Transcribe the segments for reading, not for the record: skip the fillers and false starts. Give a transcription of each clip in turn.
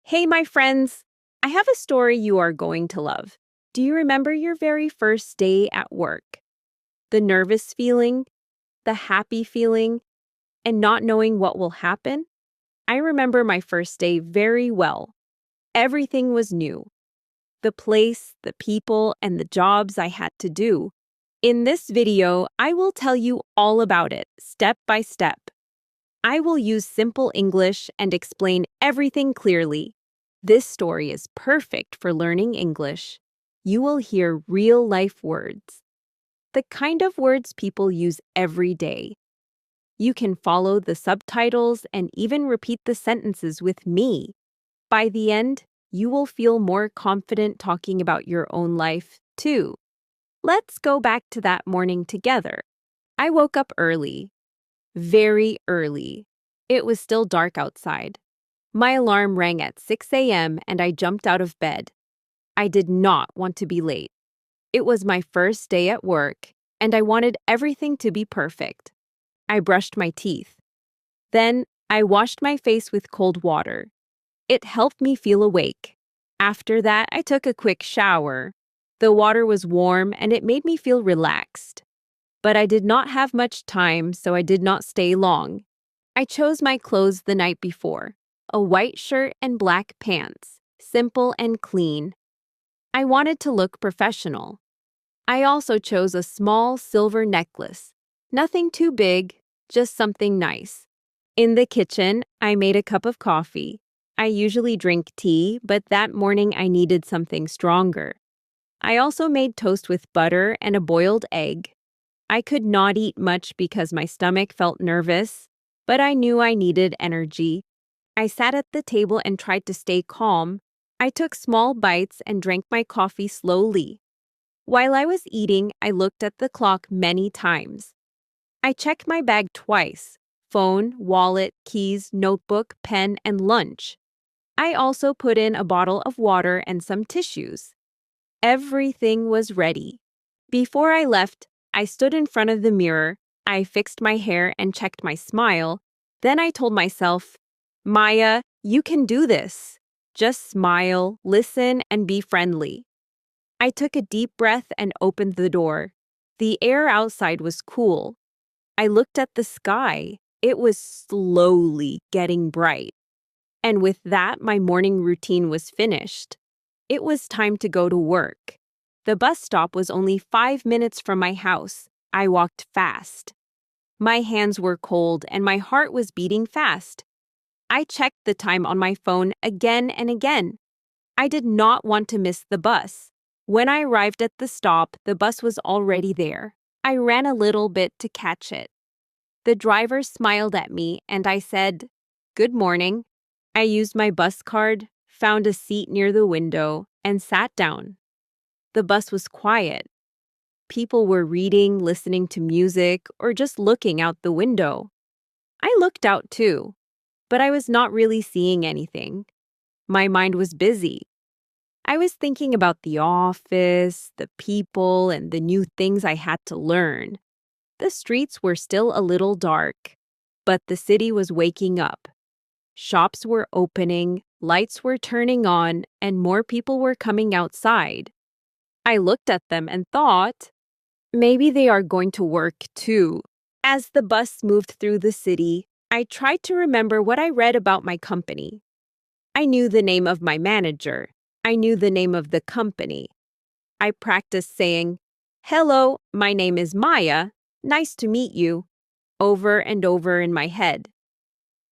Hey, my friends! I have a story you are going to love. Do you remember your very first day at work? The nervous feeling, the happy feeling, and not knowing what will happen? I remember my first day very well. Everything was new. The place, the people, and the jobs I had to do. In this video, I will tell you all about it, step by step. I will use simple English and explain everything clearly. This story is perfect for learning English. You will hear real-life words, the kind of words people use every day. You can follow the subtitles and even repeat the sentences with me. By the end, you will feel more confident talking about your own life, too. Let's go back to that morning together. I woke up early. Very early. It was still dark outside. My alarm rang at 6 a.m. and I jumped out of bed. I did not want to be late. It was my first day at work, and I wanted everything to be perfect. I brushed my teeth. Then, I washed my face with cold water. It helped me feel awake. After that, I took a quick shower. The water was warm and it made me feel relaxed. But I did not have much time, so I did not stay long. I chose my clothes the night before, a white shirt and black pants, simple and clean. I wanted to look professional. I also chose a small silver necklace, nothing too big, just something nice. In the kitchen, I made a cup of coffee. I usually drink tea, but that morning I needed something stronger. I also made toast with butter and a boiled egg. I could not eat much because my stomach felt nervous, but I knew I needed energy. I sat at the table and tried to stay calm. I took small bites and drank my coffee slowly. While I was eating, I looked at the clock many times. I checked my bag twice: phone, wallet, keys, notebook, pen, and lunch. I also put in a bottle of water and some tissues. Everything was ready. Before I left, I stood in front of the mirror, I fixed my hair and checked my smile. Then I told myself, Maya, you can do this. Just smile, listen, and be friendly. I took a deep breath and opened the door. The air outside was cool. I looked at the sky. It was slowly getting bright. And with that, my morning routine was finished. It was time to go to work. The bus stop was only 5 minutes from my house. I walked fast. My hands were cold and my heart was beating fast. I checked the time on my phone again and again. I did not want to miss the bus. When I arrived at the stop, the bus was already there. I ran a little bit to catch it. The driver smiled at me and I said, "Good morning." I used my bus card, found a seat near the window, and sat down. The bus was quiet. People were reading, listening to music, or just looking out the window. I looked out too, but I was not really seeing anything. My mind was busy. I was thinking about the office, the people, and the new things I had to learn. The streets were still a little dark, but the city was waking up. Shops were opening, lights were turning on, and more people were coming outside. I looked at them and thought, maybe they are going to work too. As the bus moved through the city, I tried to remember what I read about my company. I knew the name of my manager. I knew the name of the company. I practiced saying, "Hello, my name is Maya. Nice to meet you," over and over in my head.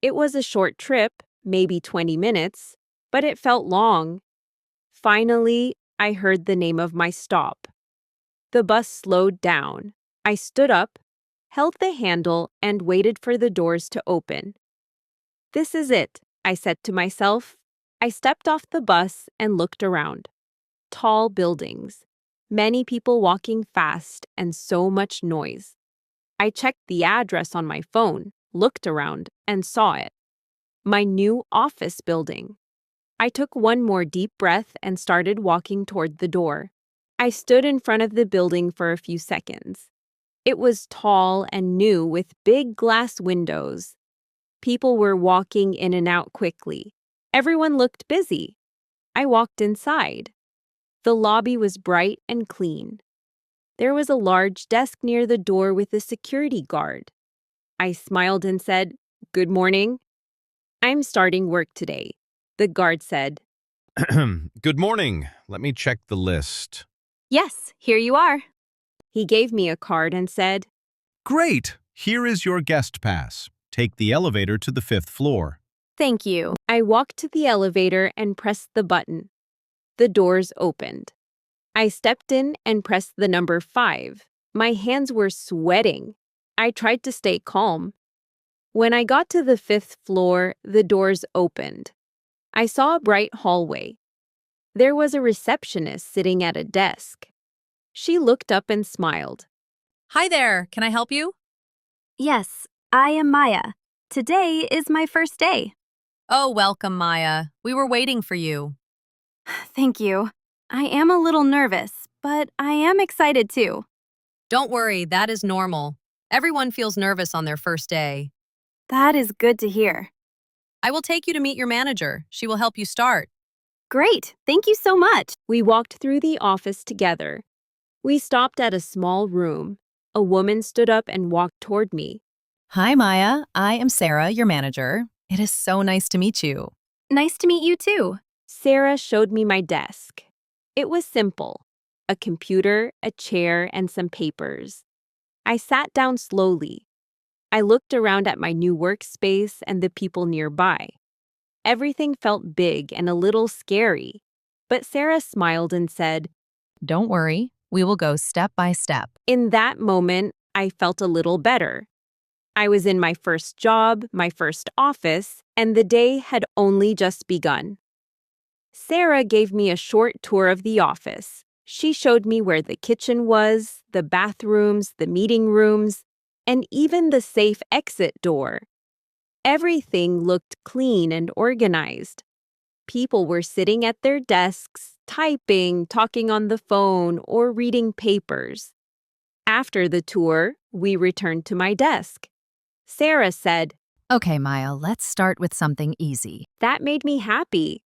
It was a short trip, maybe 20 minutes, but it felt long. Finally, I heard the name of my stop. The bus slowed down. I stood up, held the handle, and waited for the doors to open. "This is it," I said to myself. I stepped off the bus and looked around. Tall buildings, many people walking fast, and so much noise. I checked the address on my phone, looked around, and saw it. My new office building. I took one more deep breath and started walking toward the door. I stood in front of the building for a few seconds. It was tall and new with big glass windows. People were walking in and out quickly. Everyone looked busy. I walked inside. The lobby was bright and clean. There was a large desk near the door with a security guard. I smiled and said, "Good morning. I'm starting work today." The guard said, Good morning. Let me check the list. "Yes, here you are." He gave me a card and said, Great. Here is your guest pass. Take the elevator to the 5th floor. "Thank you." I walked to the elevator and pressed the button. The doors opened. I stepped in and pressed the number 5. My hands were sweating. I tried to stay calm. When I got to the 5th floor, the doors opened. I saw a bright hallway. There was a receptionist sitting at a desk. She looked up and smiled. Hi there, can I help you? Yes, I am Maya. Today is my first day. Oh, welcome, Maya. We were waiting for you. Thank you. I am a little nervous, but I am excited too. Don't worry, that is normal. Everyone feels nervous on their first day. That is good to hear. I will take you to meet your manager. She will help you start. Great, thank you so much. We walked through the office together. We stopped at a small room. A woman stood up and walked toward me. Hi, Maya. I am Sarah, your manager. It is so nice to meet you. Nice to meet you too. Sarah showed me my desk. It was simple: a computer, a chair, and some papers. I sat down slowly. I looked around at my new workspace and the people nearby. Everything felt big and a little scary, but Sarah smiled and said, Don't worry, we will go step by step. In that moment, I felt a little better. I was in my first job, my first office, and the day had only just begun. Sarah gave me a short tour of the office. She showed me where the kitchen was, the bathrooms, the meeting rooms, and even the safe exit door. Everything looked clean and organized. People were sitting at their desks, typing, talking on the phone, or reading papers. After the tour, we returned to my desk. Sarah said, Okay, Maya, let's start with something easy. That made me happy.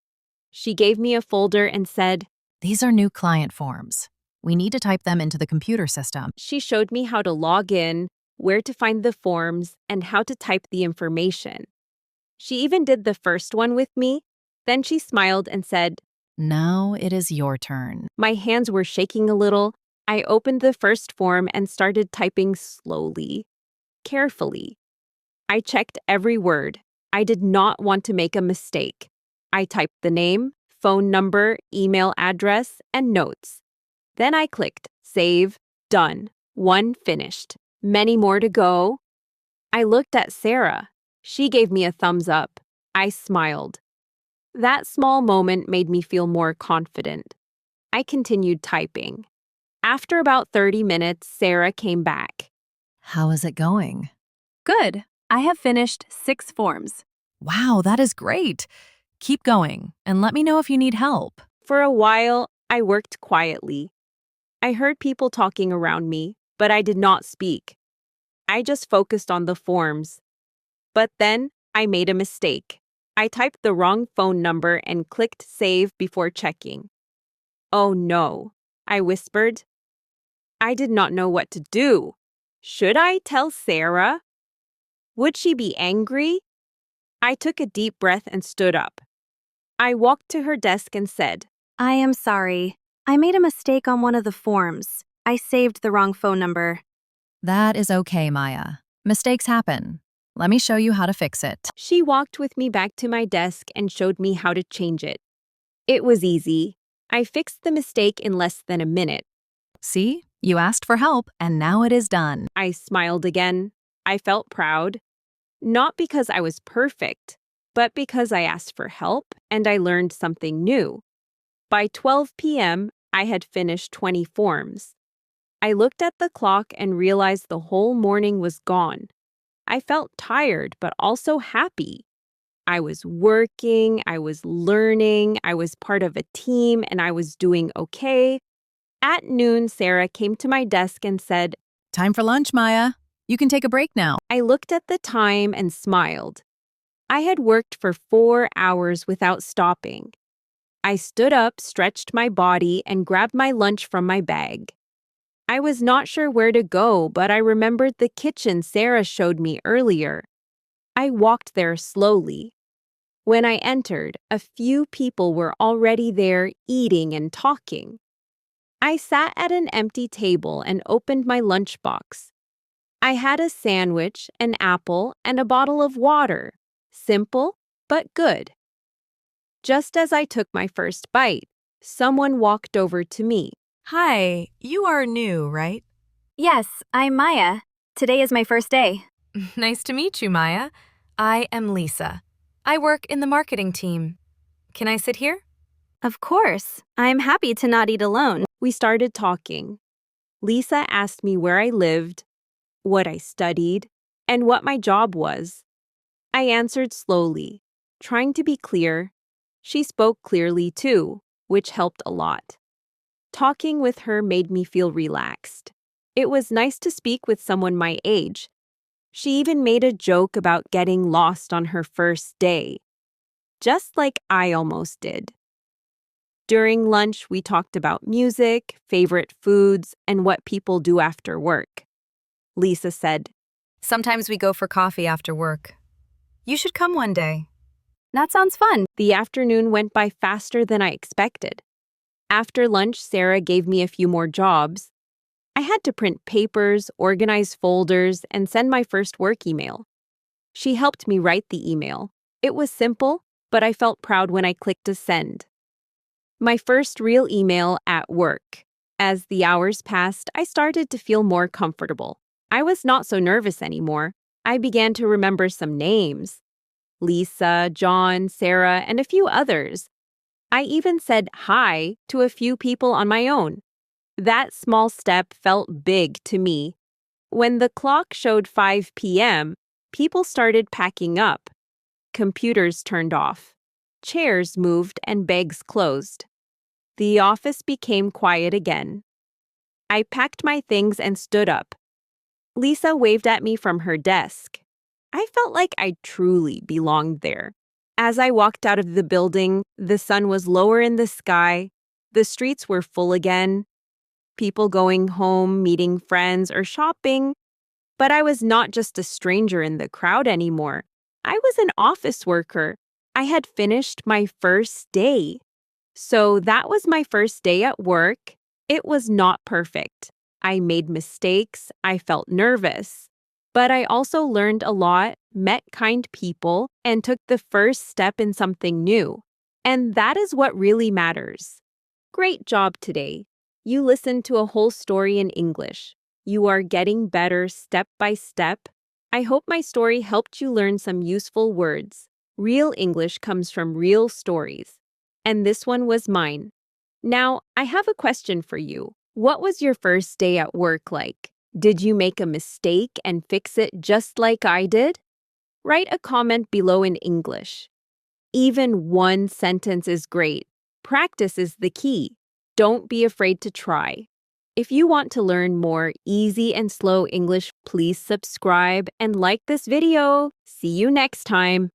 She gave me a folder and said, These are new client forms. We need to type them into the computer system. She showed me how to log in, where to find the forms, and how to type the information. She even did the first one with me. Then she smiled and said, Now it is your turn. My hands were shaking a little. I opened the first form and started typing slowly, carefully. I checked every word. I did not want to make a mistake. I typed the name, phone number, email address, and notes. Then I clicked Save, Done. One finished. Many more to go. I looked at Sarah. She gave me a thumbs up. I smiled. That small moment made me feel more confident. I continued typing. After about 30 minutes, Sarah came back. How is it going? Good. I have finished 6 forms. Wow, that is great. Keep going and let me know if you need help. For a while, I worked quietly. I heard people talking around me, but I did not speak. I just focused on the forms. But then I made a mistake. I typed the wrong phone number and clicked save before checking. Oh no, I whispered. I did not know what to do. Should I tell Sarah? Would she be angry? I took a deep breath and stood up. I walked to her desk and said, I am sorry. I made a mistake on one of the forms. I saved the wrong phone number. That is okay, Maya. Mistakes happen. Let me show you how to fix it. She walked with me back to my desk and showed me how to change it. It was easy. I fixed the mistake in less than a minute. See? You asked for help, and now it is done. I smiled again. I felt proud. Not because I was perfect, but because I asked for help and I learned something new. By 12 p.m., I had finished 20 forms. I looked at the clock and realized the whole morning was gone. I felt tired, but also happy. I was working, I was learning, I was part of a team, and I was doing okay. At noon, Sarah came to my desk and said, Time for lunch, Maya. You can take a break now. I looked at the time and smiled. I had worked for 4 hours without stopping. I stood up, stretched my body, and grabbed my lunch from my bag. I was not sure where to go, but I remembered the kitchen Sarah showed me earlier. I walked there slowly. When I entered, a few people were already there eating and talking. I sat at an empty table and opened my lunchbox. I had a sandwich, an apple, and a bottle of water. Simple, but good. Just as I took my first bite, someone walked over to me. Hi, you are new, right? Yes, I'm Maya. Today is my first day. Nice to meet you, Maya. I am Lisa. I work in the marketing team. Can I sit here? Of course. I'm happy to not eat alone. We started talking. Lisa asked me where I lived, what I studied, and what my job was. I answered slowly, trying to be clear. She spoke clearly too, which helped a lot. Talking with her made me feel relaxed. It was nice to speak with someone my age. She even made a joke about getting lost on her first day, just like I almost did. During lunch, we talked about music, favorite foods, and what people do after work. Lisa said, Sometimes we go for coffee after work. You should come one day. That sounds fun. The afternoon went by faster than I expected. After lunch, Sarah gave me a few more jobs. I had to print papers, organize folders, and send my first work email. She helped me write the email. It was simple, but I felt proud when I clicked to send. My first real email at work. As the hours passed, I started to feel more comfortable. I was not so nervous anymore. I began to remember some names. Lisa, John, Sarah, and a few others. I even said hi to a few people on my own. That small step felt big to me. When the clock showed 5 p.m., people started packing up. Computers turned off. Chairs moved and bags closed. The office became quiet again. I packed my things and stood up. Lisa waved at me from her desk. I felt like I truly belonged there. As I walked out of the building, the sun was lower in the sky. The streets were full again. People going home, meeting friends, or shopping. But I was not just a stranger in the crowd anymore. I was an office worker. I had finished my first day. So that was my first day at work. It was not perfect. I made mistakes. I felt nervous. But I also learned a lot, met kind people, and took the first step in something new. And that is what really matters. Great job today. You listened to a whole story in English. You are getting better step by step. I hope my story helped you learn some useful words. Real English comes from real stories. And this one was mine. Now, I have a question for you. What was your first day at work like? Did you make a mistake and fix it just like I did? Write a comment below in English. Even one sentence is great. Practice is the key. Don't be afraid to try. If you want to learn more easy and slow English, please subscribe and like this video. See you next time.